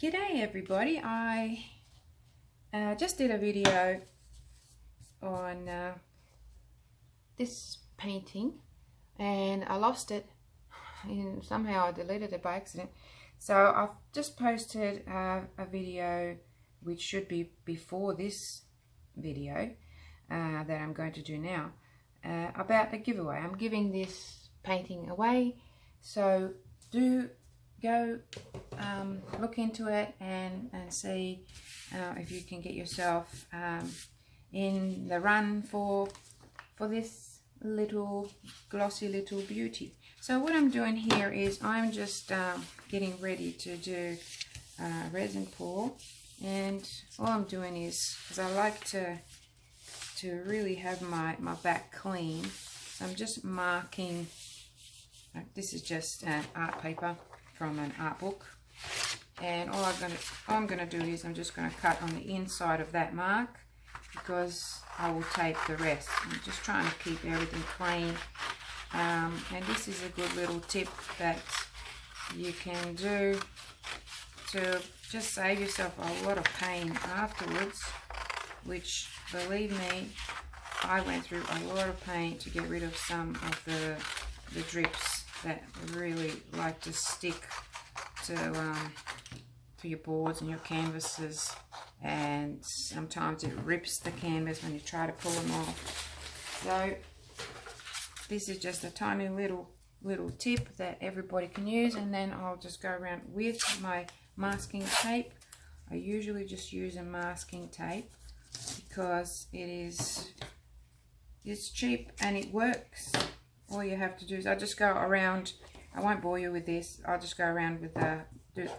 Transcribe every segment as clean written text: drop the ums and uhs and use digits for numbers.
G'day everybody, I just did a video on this painting and I lost it and somehow I deleted it by accident. So I've just posted a video which should be before this video that I'm going to do now about a giveaway. I'm giving this painting away, so do go look into it and see if you can get yourself in the run for this little glossy little beauty. So what I'm doing here is I'm just getting ready to do resin pour, and all I'm doing is, because I like to really have my back clean, so I'm just marking. This is just an art paper from an art book, and all I'm gonna do is I'm just gonna cut on the inside of that mark, because I will tape the rest. I'm just trying to keep everything clean, and this is a good little tip that you can do to just save yourself a lot of pain afterwards, which, believe me, I went through a lot of pain to get rid of some of the drips that really like to stick to your boards and your canvases, and sometimes it rips the canvas when you try to pull them off. So this is just a tiny little tip that everybody can use, and then I'll just go around with my masking tape. I usually just use a masking tape because it's cheap and it works. All you have to do is I just go around. I won't bore you with this. I'll just go around with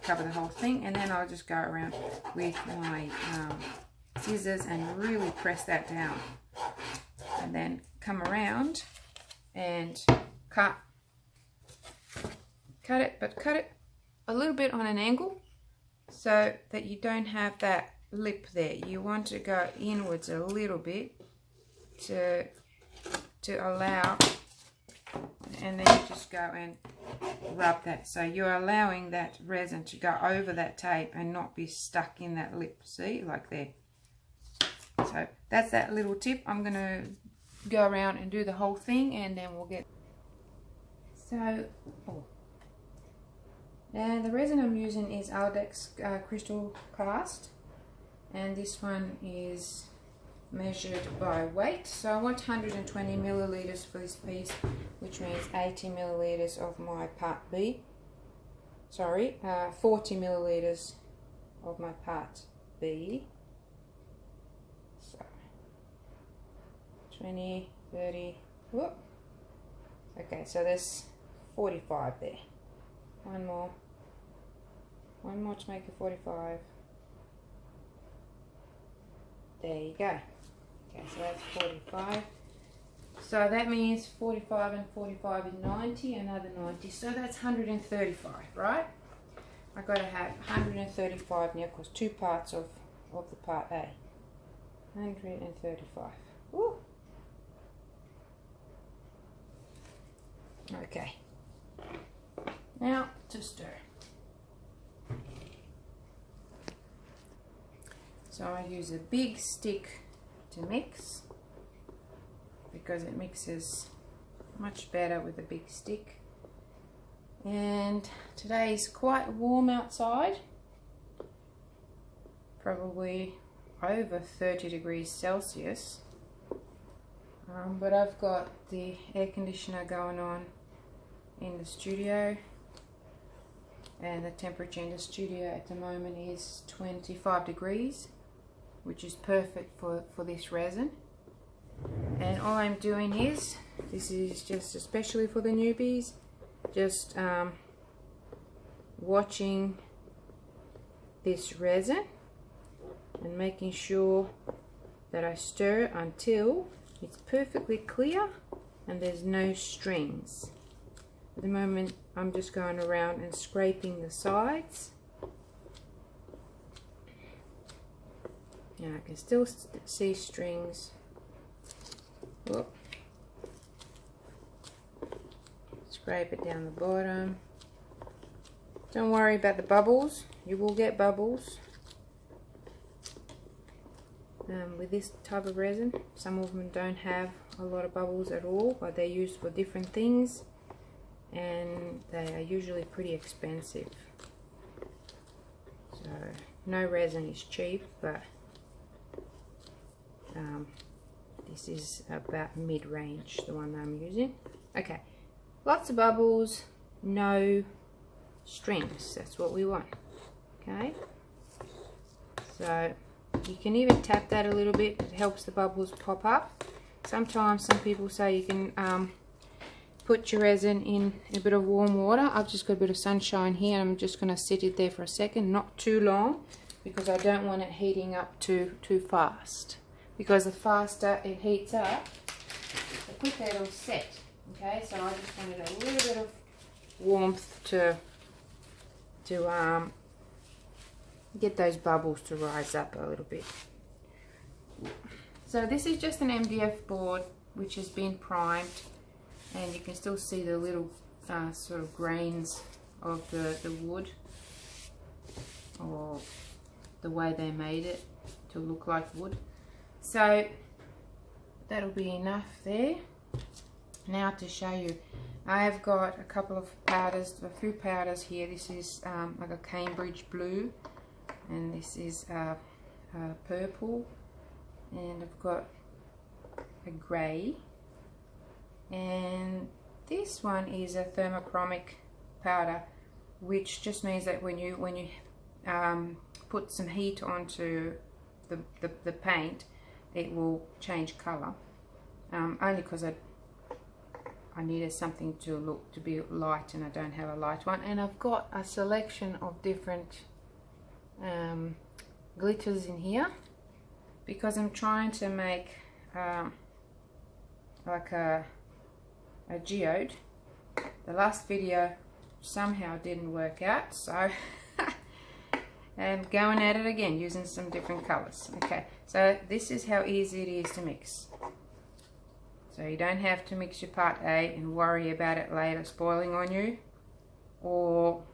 cover the whole thing, and then I'll just go around with my scissors and really press that down, and then come around and cut it, but cut it a little bit on an angle so that you don't have that lip there. You want to go inwards a little bit to allow, and then you just go and rub that, so you're allowing that resin to go over that tape and not be stuck in that lip, see, like there. So that's that little tip. I'm going to go around and do the whole thing, and then we'll get now the resin I'm using is Amethyst crystal cast, and this one is measured by weight, so I want 120 milliliters for this piece, which means 80 milliliters of my part B. 40 milliliters of my part B. So 20, 30, whoop. Okay, so there's 45 there. One more to make it 45. There you go. Okay, so that's 45. So that means 45 and 45 is 90, another 90. So that's 135, right? I've got to have 135 now, because two parts of the part A. 135. Woo. Okay. Now to stir. So I use a big stick to mix, because it mixes much better with a big stick. And today is quite warm outside, probably over 30 degrees Celsius, but I've got the air conditioner going on in the studio, and the temperature in the studio at the moment is 25 degrees, which is perfect for this resin. And all I'm doing is, this is just especially for the newbies, just watching this resin and making sure that I stir until it's perfectly clear and there's no strings. At the moment I'm just going around and scraping the sides, and I can still see strings. Whoop. Scrape it down the bottom Don't worry about the bubbles. You will get bubbles with this type of resin. Some of them don't have a lot of bubbles at all, but they're used for different things, and they are usually pretty expensive. So no resin is cheap, but this is about mid-range, the one that I'm using. Okay, lots of bubbles, no strings. That's what we want. Okay, so you can even tap that a little bit. It helps the bubbles pop up. Sometimes some people say you can put your resin in a bit of warm water. I've just got a bit of sunshine here, and I'm just going to sit it there for a second, not too long, because I don't want it heating up too fast. Because the faster it heats up, the quicker it'll set. Okay, so I just wanted a little bit of warmth to get those bubbles to rise up a little bit. So this is just an MDF board which has been primed, and you can still see the little sort of grains of the wood, or the way they made it to look like wood. So that'll be enough there. Now to show you, I've got a couple of powders, a few powders here. This is like a Cambridge blue, and this is purple, and I've got a grey, and this one is a thermochromic powder, which just means that when you put some heat onto the paint, it will change colour. Only because I needed something to be light, and I don't have a light one. And I've got a selection of different glitters in here, because I'm trying to make like a geode. The last video somehow didn't work out, so I'm going at it again using some different colors. Okay, so this is how easy it is to mix. So you don't have to mix your part A and worry about it later spoiling on you, or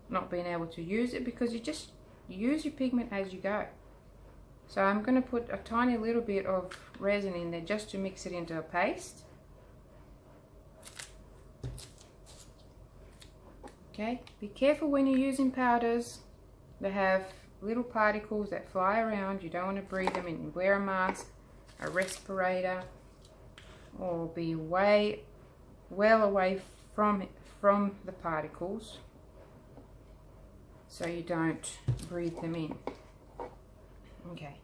not being able to use it, because you just use your pigment as you go. So I'm going to put a tiny little bit of resin in there just to mix it into a paste. Okay, be careful when you're using powders. They have little particles that fly around. You don't want to breathe them in. Wear a mask, a respirator, or be well away from the particles, so you don't breathe them in. Okay,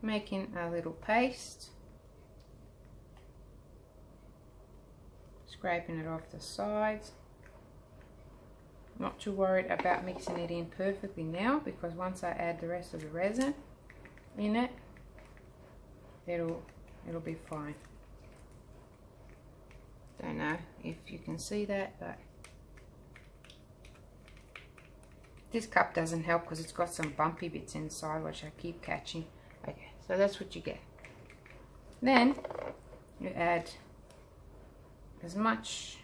making a little paste, scraping it off the sides. Not too worried about mixing it in perfectly now, because once I add the rest of the resin in it, it'll be fine. Don't know if you can see that, but this cup doesn't help because it's got some bumpy bits inside which I keep catching. Okay, so that's what you get. Then you add as much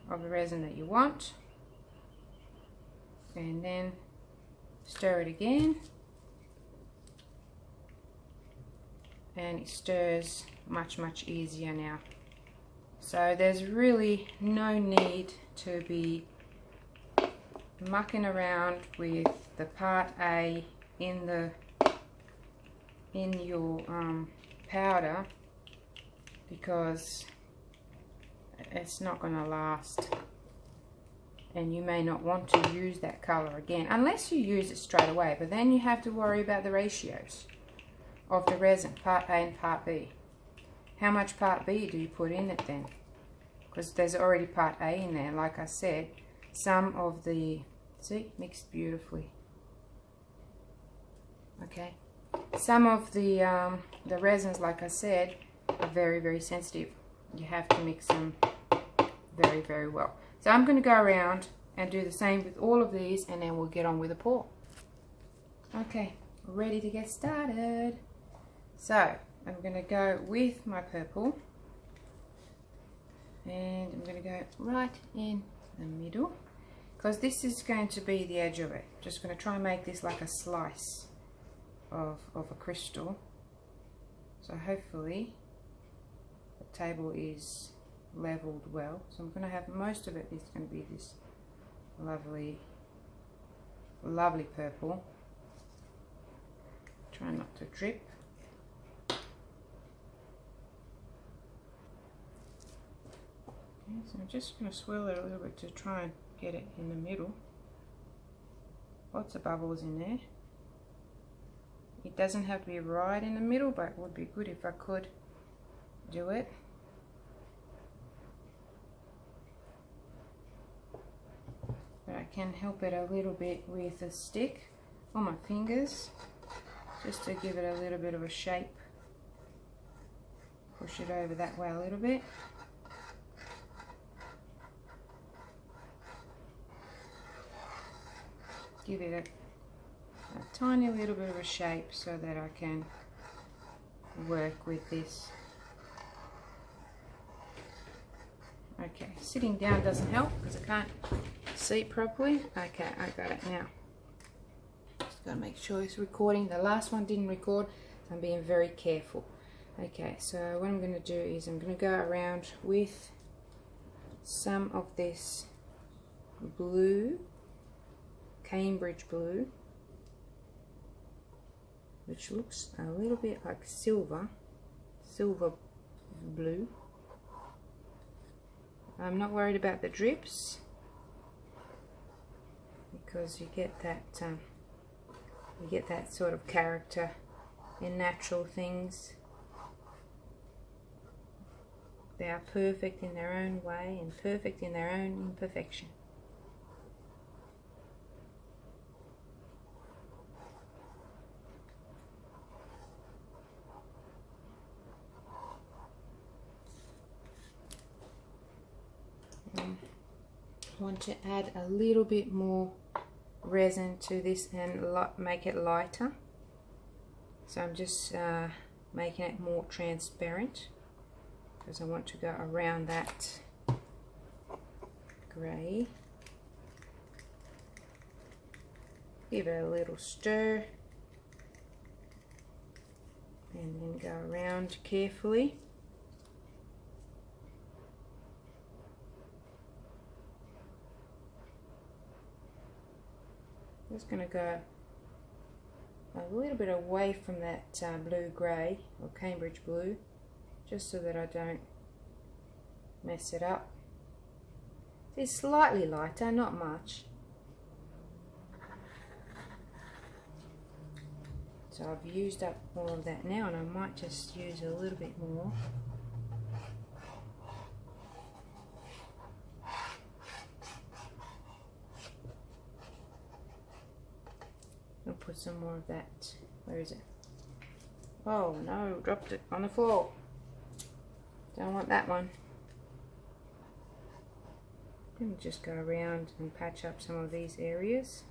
of the resin that you want, and then stir it again, and it stirs much easier now. So there's really no need to be mucking around with the part A in your powder, because it's not going to last, and you may not want to use that color again unless you use it straight away. But then you have to worry about the ratios of the resin, part A and part B. How much part B do you put in it then? Because there's already part A in there. Like I said, some of the, see, mixed beautifully. Okay, some of the resins, like I said, are very sensitive. You have to mix them very well. So I'm going to go around and do the same with all of these, and then we'll get on with the pour. Okay, ready to get started. So I'm going to go with my purple, and I'm going to go right in the middle, because this is going to be the edge of it. Just going to try and make this like a slice of a crystal. So hopefully the table is leveled well. So I'm going to have most of it is going to be this lovely purple. Try not to drip. So I'm just going to swirl it a little bit to try and get it in the middle. Lots of bubbles in there. It doesn't have to be right in the middle, but it would be good if I could do it. But I can help it a little bit with a stick on my fingers, just to give it a little bit of a shape. Push it over that way a little bit. Give it a tiny little bit of a shape so that I can work with this. Okay, sitting down doesn't help because I can't see properly. Okay, I got it now. Just gotta make sure it's recording. The last one didn't record, so I'm being very careful. Okay, so what I'm going to do is I'm going to go around with some of this blue, Cambridge blue, which looks a little bit like silver blue. I'm not worried about the drips because you get that sort of character in natural things. They are perfect in their own way and perfect in their own imperfection. I want to add a little bit more resin to this and make it lighter. So I'm just making it more transparent because I want to go around that grey. Give it a little stir and then go around carefully. Just going to go a little bit away from that blue-grey or Cambridge blue, just so that I don't mess it up. It's slightly lighter, not much. So I've used up all of that now, and I might just use a little bit more. I'll put some more of that. Where is it? Oh no, dropped it on the floor. Don't want that one. Let me just go around and patch up some of these areas.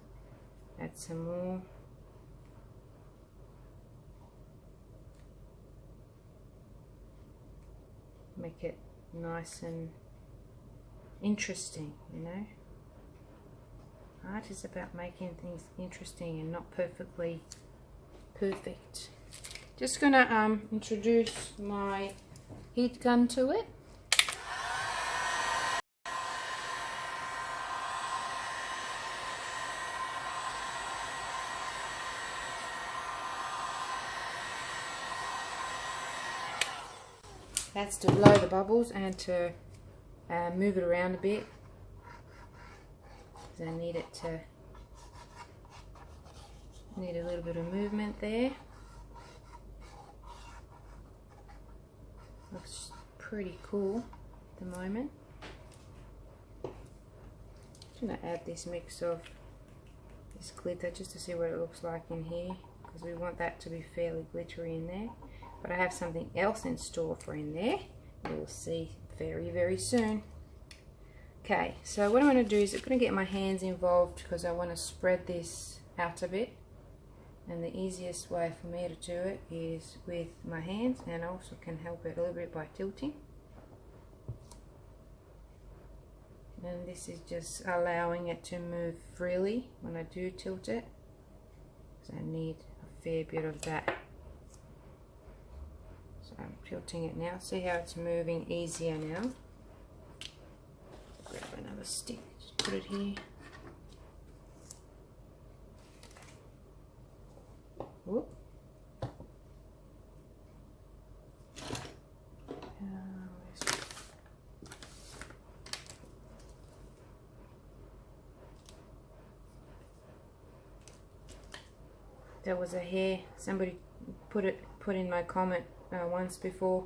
Add some more. Make it nice and interesting, you know. Art is about making things interesting and not perfectly perfect. Just gonna introduce my heat gun to it. That's to blow the bubbles and to move it around a bit. I need a little bit of movement there. Looks pretty cool at the moment. I'm going to add this mix of this glitter just to see what it looks like in here, because we want that to be fairly glittery in there. But I have something else in store for in there. You'll see very, very soon. Okay, so what I'm going to do is I'm going to get my hands involved because I want to spread this out a bit. And the easiest way for me to do it is with my hands, and I also can help it a little bit by tilting. and this is just allowing it to move freely when I do tilt it, because I need a fair bit of that. So I'm tilting it now. See how it's moving easier now. Grab another stick, just put it here. Whoop. There was a hair, somebody put in my comment once before,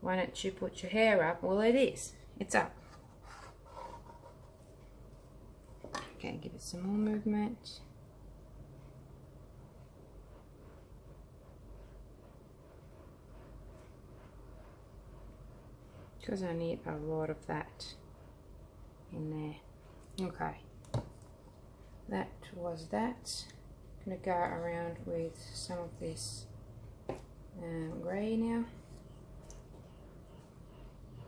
why don't you put your hair up? Well, it is, it's up. Okay, give it some more movement. Because I need a lot of that in there. Okay, that was that. I'm going to go around with some of this grey now.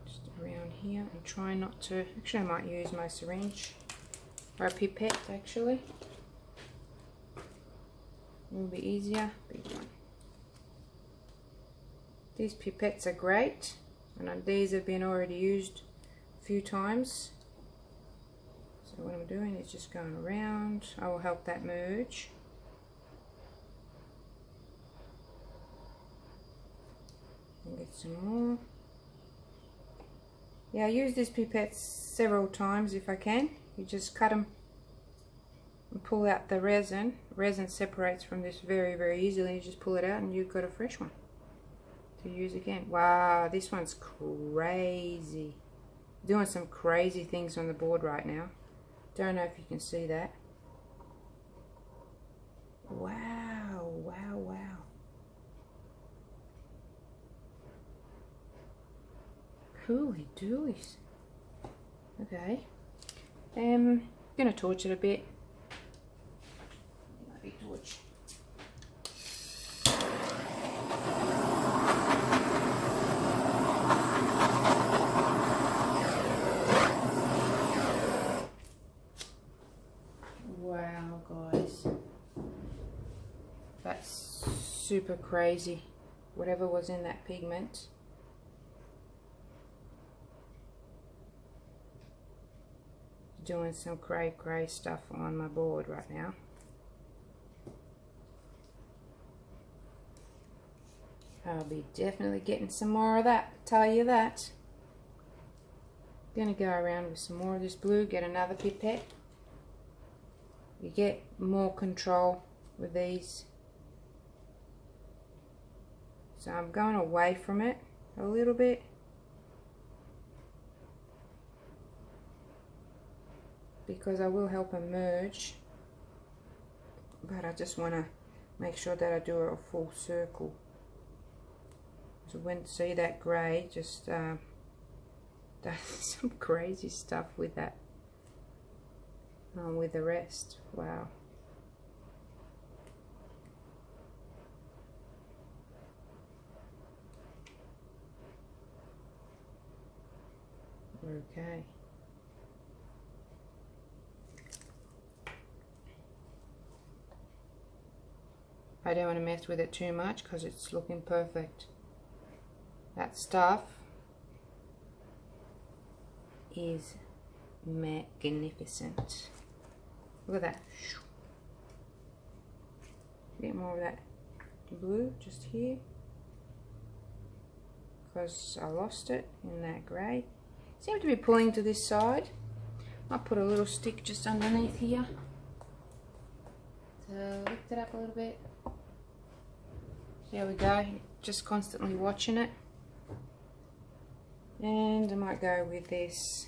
Just around here and try not to, actually I might use my syringe or a pipette actually. It will be easier, big one. These pipettes are great, and these have been already used a few times. So what I'm doing is just going around. I will help that merge. And get some more. Yeah, I use these pipettes several times if I can. You just cut them and pull out the resin. Resin separates from this very, very easily. You just pull it out and you've got a fresh one to use again. Wow, this one's crazy. Doing some crazy things on the board right now. Don't know if you can see that. Wow, wow, wow. Cooly doolies. Okay. I'm gonna torch it a bit. Maybe torch. Wow, guys. That's super crazy. Whatever was in that pigment. Doing some cray stuff on my board right now. I'll be definitely getting some more of that, tell you that. Gonna go around with some more of this blue, get another pipette. You get more control with these. So I'm going away from it a little bit. Because I will help them merge, but I just want to make sure that I do a full circle. So when see that grey, just does some crazy stuff with that, with the rest. Wow. Okay. I don't want to mess with it too much because it's looking perfect. That stuff is magnificent. Look at that. A bit more of that blue just here because I lost it in that grey. Seem to be pulling to this side. I'll put a little stick just underneath here to lift it up a little bit. There we go, just constantly watching it. And I might go with this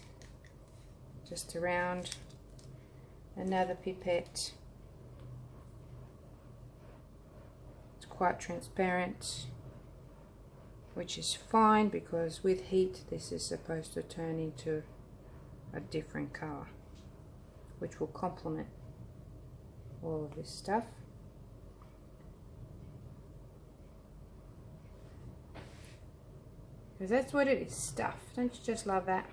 just around another pipette. It's quite transparent, which is fine because with heat this is supposed to turn into a different colour, which will complement all of this stuff. Because that's what it is, stuff. Don't you just love that?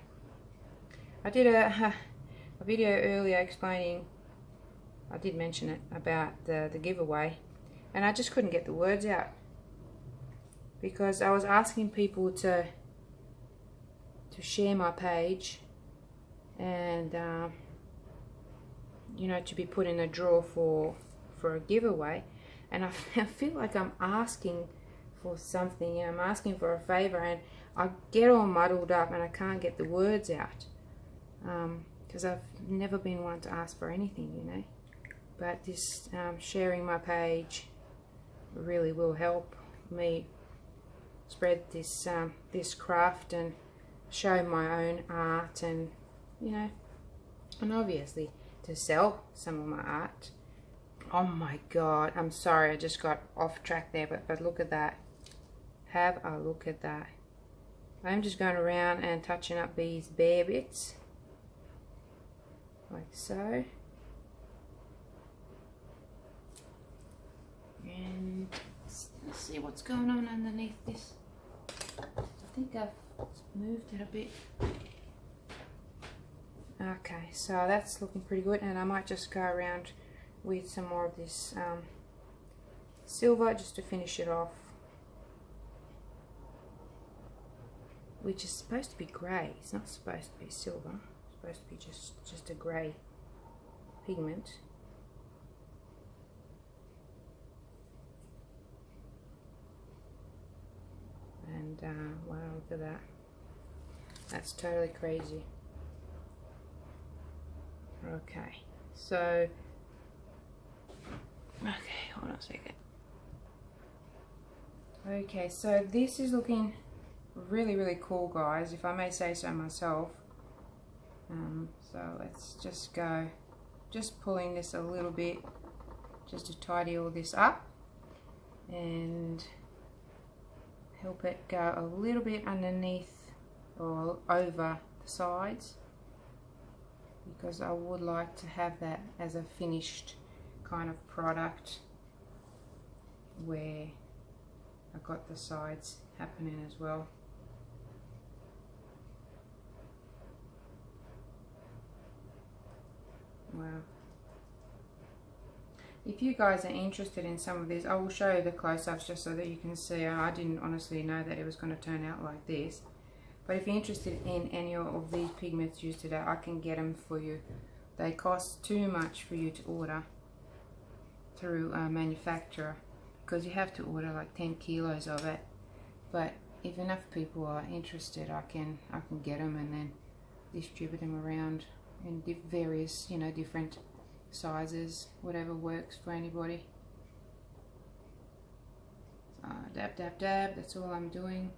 I did a video earlier explaining, I did mention it, about the giveaway, and I just couldn't get the words out because I was asking people to share my page and you know, to be put in a draw for a giveaway, and I feel like I'm asking for something, I'm asking for a favor, and I get all muddled up and I can't get the words out because I've never been one to ask for anything, you know. But this sharing my page really will help me spread this this craft and show my own art, and you know, and obviously to sell some of my art. Oh my god, I'm sorry, I just got off track there, but look at that. Have a look at that. I'm just going around and touching up these bare bits like so, and let's see what's going on underneath this. I think I've moved it a bit. Okay, so that's looking pretty good, and I might just go around with some more of this silver just to finish it off, which is supposed to be grey. It's not supposed to be silver. It's supposed to be just a grey pigment. And wow, look at that. That's totally crazy. Okay, so okay, hold on a second. Okay, so this is looking really cool, guys, if I may say so myself. So let's just go, just pulling this a little bit just to tidy all this up and help it go a little bit underneath or over the sides, because I would like to have that as a finished kind of product where I've got the sides happening as well. Wow. If you guys are interested in some of these, I will show you the close-ups just so that you can see. I didn't honestly know that it was going to turn out like this. But if you're interested in any of these pigments used today, I can get them for you. They cost too much for you to order through a manufacturer, because you have to order like 10 kilos of it. But if enough people are interested, I can get them and then distribute them around in various, you know, different sizes, whatever works for anybody. So dab, dab, dab, that's all I'm doing.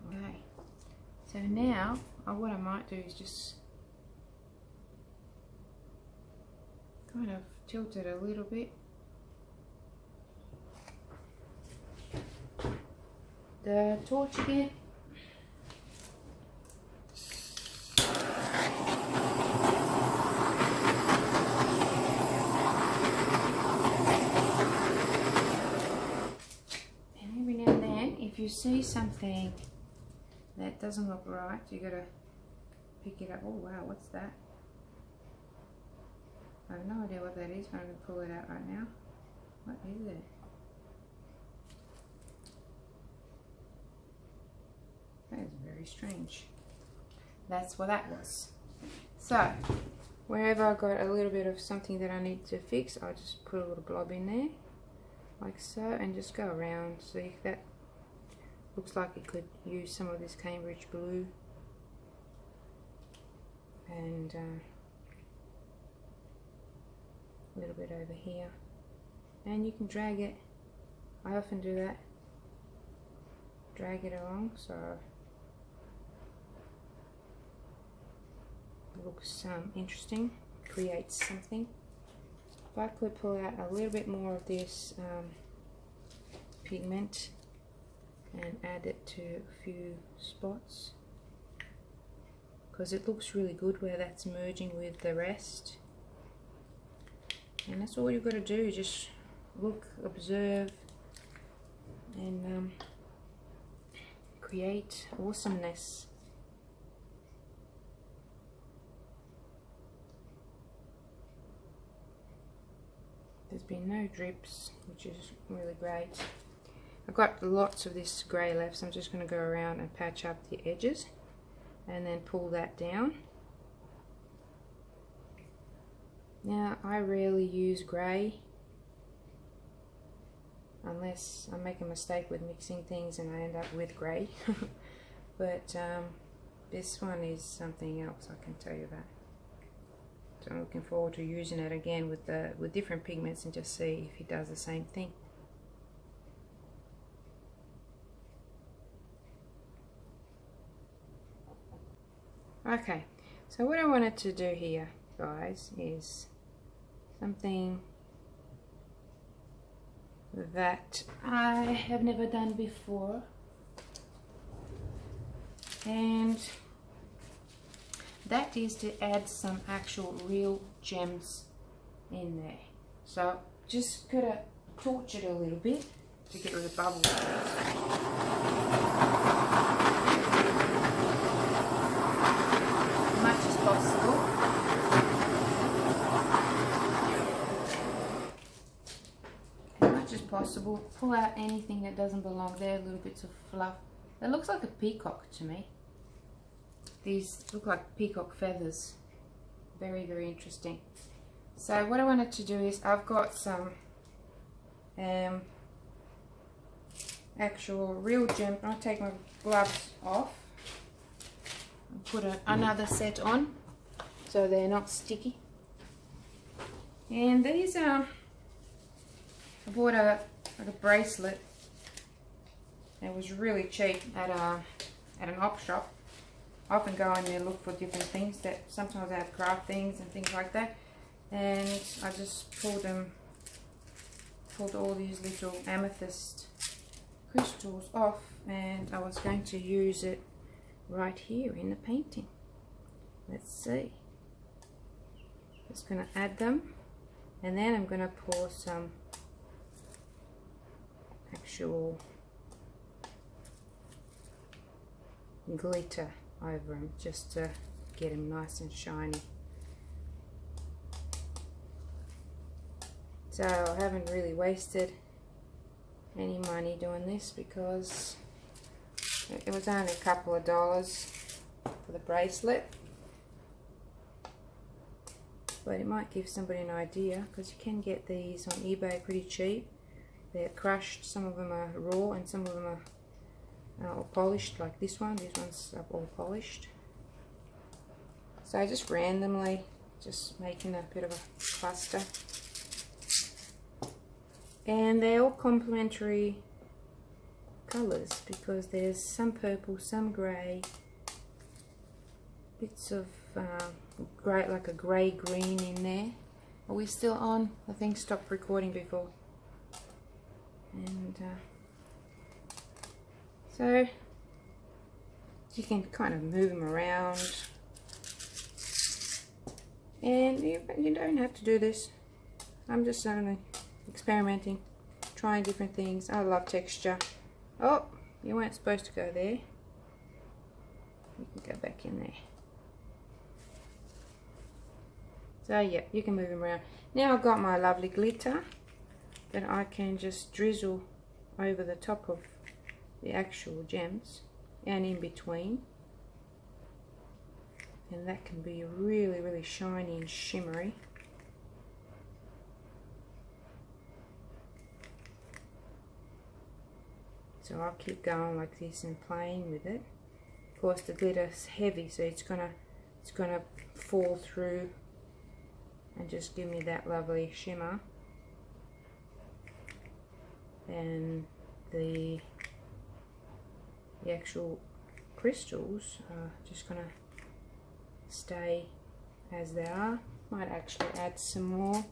Okay, so now what I might do is just kind of tilt it a little bit. The torch again. And every now and then, if you see something that doesn't look right, you gotta pick it up. Oh wow, what's that? I have no idea what that is, but I'm gonna pull it out right now. What is it? That is very strange. That's what that was. So, wherever I got a little bit of something that I need to fix, I'll just put a little blob in there, like so, and just go around. See, that looks like it could use some of this Cambridge blue. And a little bit over here. And you can drag it. I often do that. Drag it along, so it looks interesting, creates something. If I could pull out a little bit more of this pigment and add it to a few spots, because it looks really good where that's merging with the rest. And that's all you've got to do, just look, observe, and create awesomeness. There's been no drips, which is really great. I've got lots of this grey left, so I'm just going to go around and patch up the edges and then pull that down. Now, I rarely use grey unless I make a mistake with mixing things and I end up with grey. But this one is something else, I can tell you that. So I'm looking forward to using it again with different pigments and just see if it does the same thing. Okay, so what I wanted to do here, guys, is something that I have never done before, and that is to add some actual real gems in there. So just gotta torch it a little bit to get rid of the bubbles. As much as possible. As much as possible. Pull out anything that doesn't belong there, little bits of fluff. That looks like a peacock to me. These look like peacock feathers. Very, very interesting. So what I wanted to do is, I've got some actual real gem. I'll take my gloves off and put another set on so they're not sticky. And these are, I bought a bracelet. It was really cheap at an op shop. I often go in there and look for different things that sometimes they have craft things and things like that. And I just pulled all these little amethyst crystals off, and I was going to use it right here in the painting. Let's see. Just going to add them, and then I'm going to pour some actual glitter over them just to get them nice and shiny. So I haven't really wasted any money doing this because it was only a couple of dollars for the bracelet, but it might give somebody an idea, because you can get these on eBay pretty cheap. They're crushed, some of them are raw and some of them are all polished, like this one. These ones are all polished. So just randomly, just making a bit of a cluster. And they're all complementary colours, because there's some purple, some grey, bits of grey, like a grey green in there. Are we still on? I think stopped recording before. And so you can kind of move them around, and you don't have to do this. I'm just only experimenting, trying different things. I love texture. Oh, you weren't supposed to go there. You can go back in there. So yeah, you can move them around. Now I've got my lovely glitter that I can just drizzle over the top of the actual gems and in between, and that can be really, really shiny and shimmery. So I'll keep going like this and playing with it. Of course, the glitter's heavy, so it's gonna fall through and just give me that lovely shimmer. And the actual crystals are just gonna stay as they are. Might actually add some more,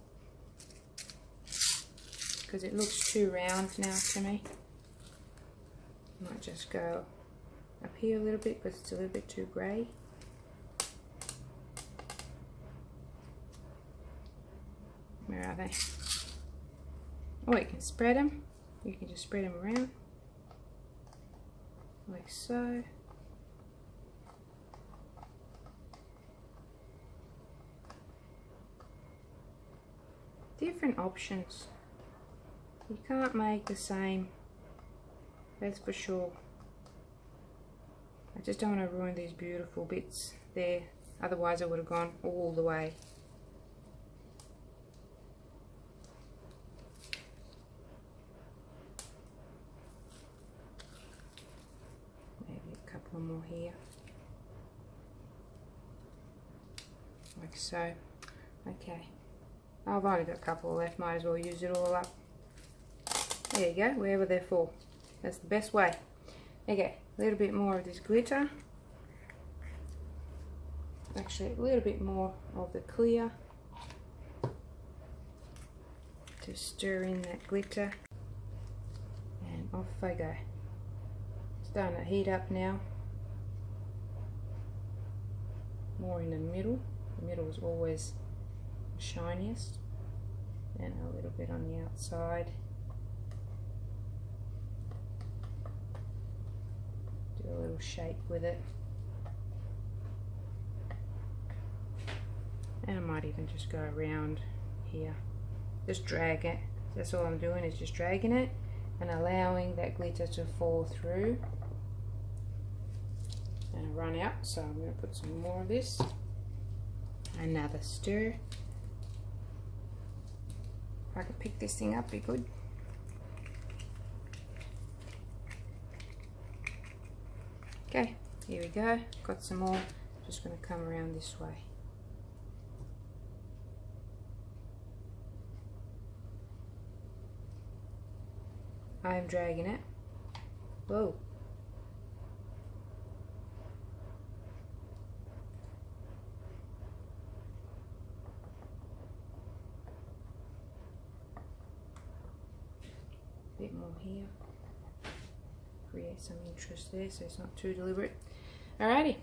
because it looks too round now to me. Might just go up here a little bit because it's a little bit too grey. Where are they? or you can spread them. You can just spread them around like so. Different options. You can't make the same, that's for sure. I just don't want to ruin these beautiful bits there, otherwise I would have gone all the way. Maybe a couple more here, like so. Okay, I've only got a couple left, might as well use it all up. There you go, wherever they're for. That's the best way. Okay, a little bit more of this glitter. Actually, a little bit more of the clear to stir in that glitter. And off I go. Starting to heat up now. More in the middle. The middle is always the shiniest. And a little bit on the outside. Do a little shape with it. And I might even just go around here. Just drag it. That's all I'm doing, is just dragging it and allowing that glitter to fall through. And I run out, so I'm going to put some more of this. Another stir. If I could pick this thing up, be good. Okay, here we go. Got some more. Just going to come around this way. I am dragging it. Whoa. A bit more here. Create some interest there so it's not too deliberate. Alrighty.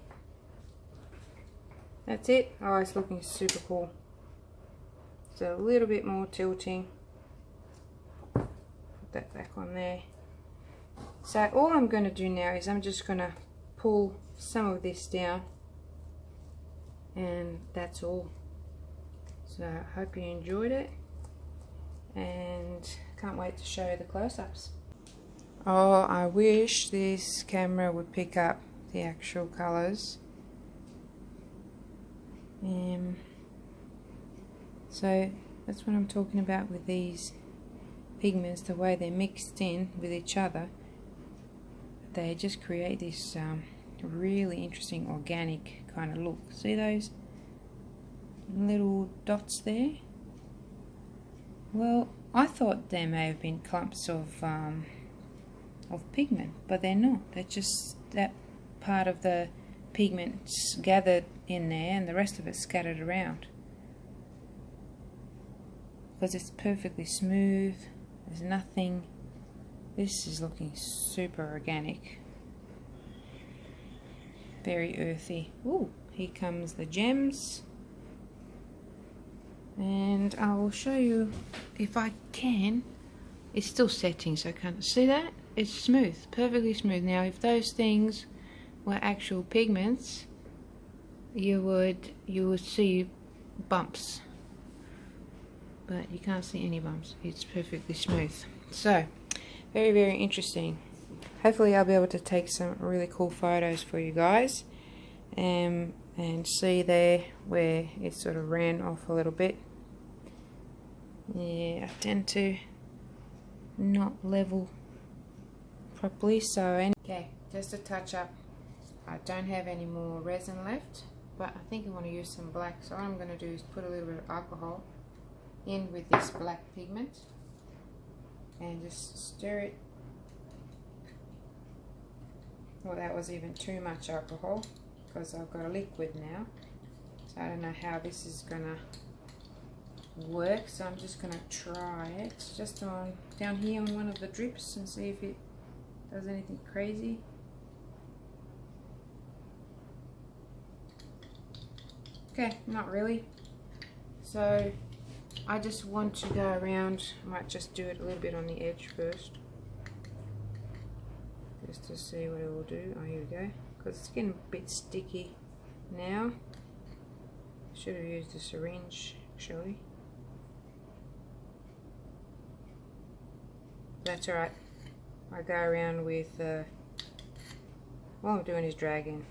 That's it. Oh, it's looking super cool. So a little bit more tilting. That back on there. So all I'm going to do now is I'm just going to pull some of this down, and that's all. So I hope you enjoyed it, and can't wait to show you the close-ups. Oh, I wish this camera would pick up the actual colours. So that's what I'm talking about with these pigments, the way they're mixed in with each other. They just create this really interesting organic kind of look. See those little dots there? Well, I thought there may have been clumps of pigment, but they're not. They're just that part of the pigment gathered in there and the rest of it scattered around. Because it's perfectly smooth. There's nothing. This is looking super organic. Very earthy. Ooh, here comes the gems. And I will show you if I can. It's still setting, so I can't see that. It's smooth, perfectly smooth. Now, if those things were actual pigments, you would see bumps. But you can't see any bumps. It's perfectly smooth. So, very, very interesting. Hopefully I'll be able to take some really cool photos for you guys. And see there where it sort of ran off a little bit. Yeah, I tend to not level properly. So, okay, just a touch up. I don't have any more resin left, but I think I want to use some black. So what I'm going to do is put a little bit of alcohol in with this black pigment and just stir it. Well, that was even too much alcohol because I've got a liquid now, so I don't know how this is gonna work, so I'm just gonna try it just on down here on one of the drips and see if it does anything crazy. Okay, not really. So I just want to go around. I might just do it a little bit on the edge first, just to see what it will do. Oh, here we go, because it's getting a bit sticky now. Should have used a syringe actually. That's alright. I go around with, what I'm doing is dragging.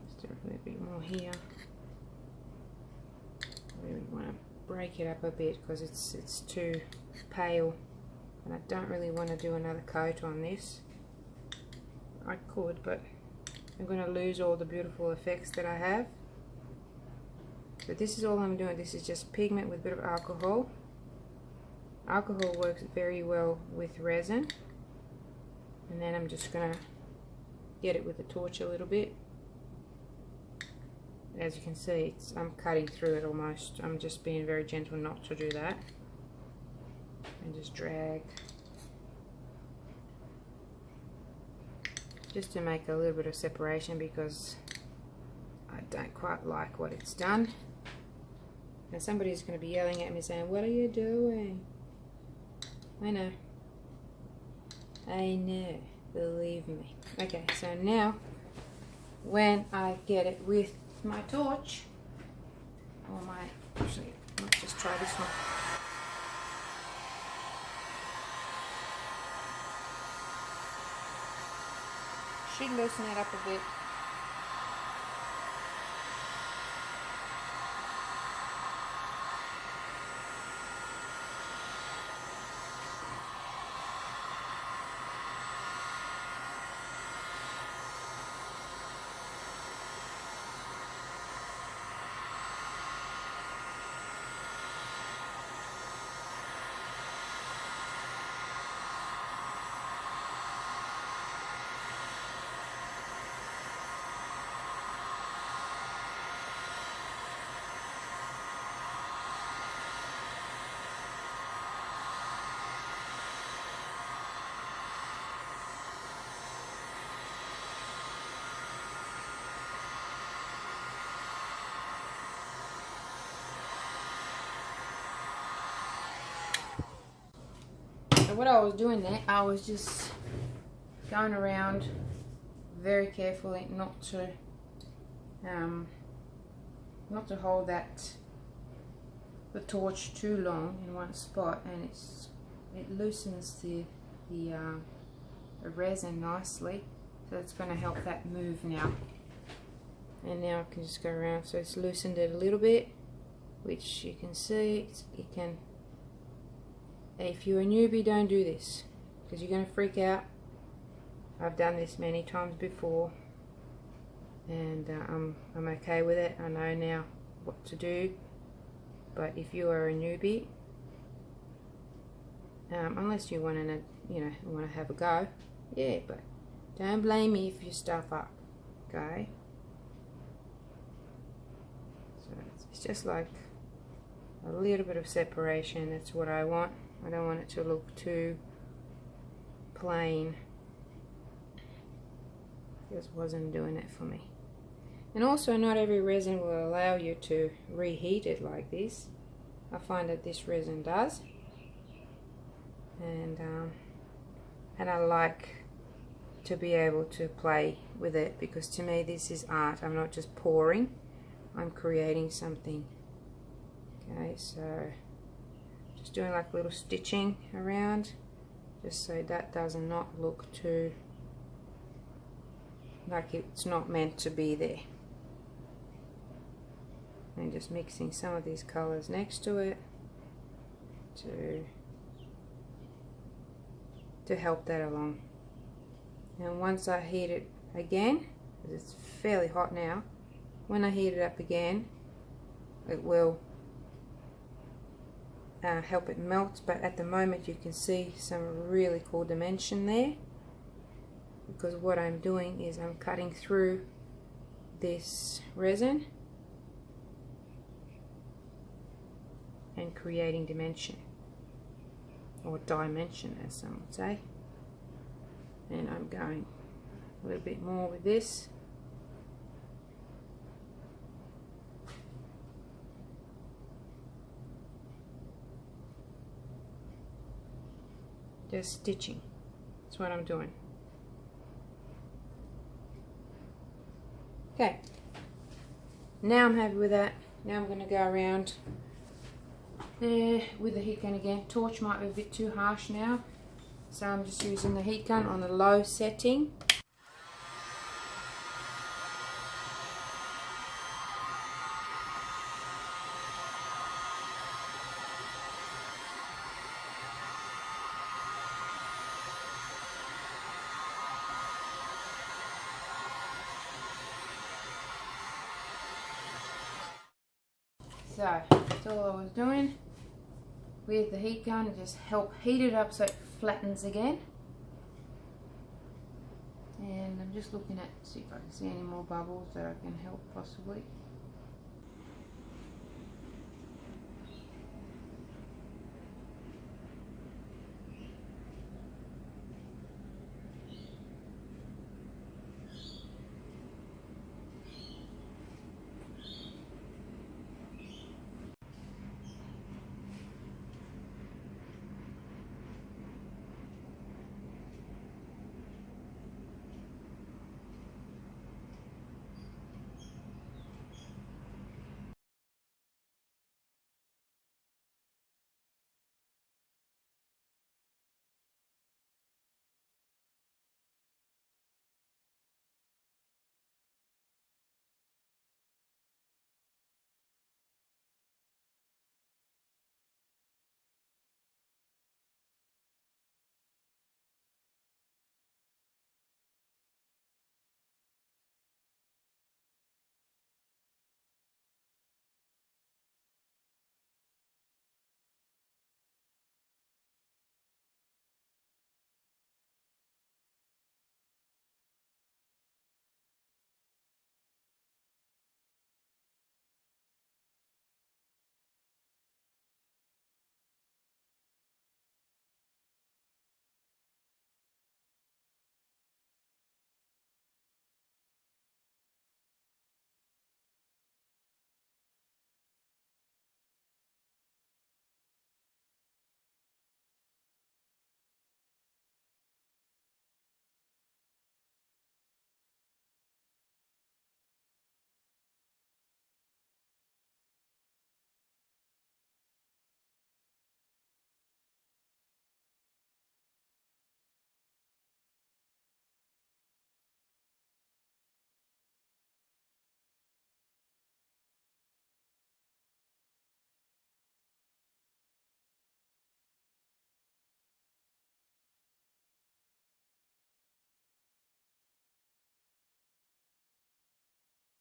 Just do a little bit more here. I really want to break it up a bit because it's too pale, and I don't really want to do another coat on this. I could, but I'm going to lose all the beautiful effects that I have. So this is all I'm doing. This is just pigment with a bit of alcohol. Alcohol works very well with resin. And then I'm just going to get it with the torch a little bit. As you can see, I'm cutting through it almost. I'm just being very gentle not to do that. And just drag. Just to make a little bit of separation, because I don't quite like what it's done. Now somebody's going to be yelling at me saying, "What are you doing?" I know. I know. Believe me. Okay, so now when I get it with my torch, or actually, I might just try this one. Should loosen it up a bit. So what I was doing there, I was just going around very carefully, not to hold the torch too long in one spot, and it loosens the resin nicely, so it's going to help that move now. And now I can just go around, so it's loosened it a little bit, which you can see. If you're a newbie, don't do this, because you're going to freak out. I've done this many times before, and I'm okay with it. I know now what to do. But if you are a newbie, unless you want to have a go, yeah, but don't blame me if you stuff up, okay? So it's just like a little bit of separation. That's what I want. I don't want it to look too plain. Just wasn't doing it for me. And also, not every resin will allow you to reheat it like this. I find that this resin does, and I like to be able to play with it, because to me this is art. I'm not just pouring, I'm creating something. Okay, so just doing like a little stitching around, just so that does not look too like it's not meant to be there. And just mixing some of these colors next to it to help that along. And once I heat it again, because it's fairly hot now, when I heat it up again, it will help it melt. But at the moment you can see some really cool dimension there, because what I'm doing is I'm cutting through this resin and creating dimension, or dimension as some would say. And I'm going a little bit more with this. just stitching. That's what I'm doing. Okay, now I'm happy with that. Now I'm going to go around there with the heat gun again. Torch might be a bit too harsh now, so I'm just using the heat gun on a low setting. So that's all I was doing with the heat gun, just help heat it up so it flattens again. And I'm just looking at see if I can see any more bubbles that I can help possibly.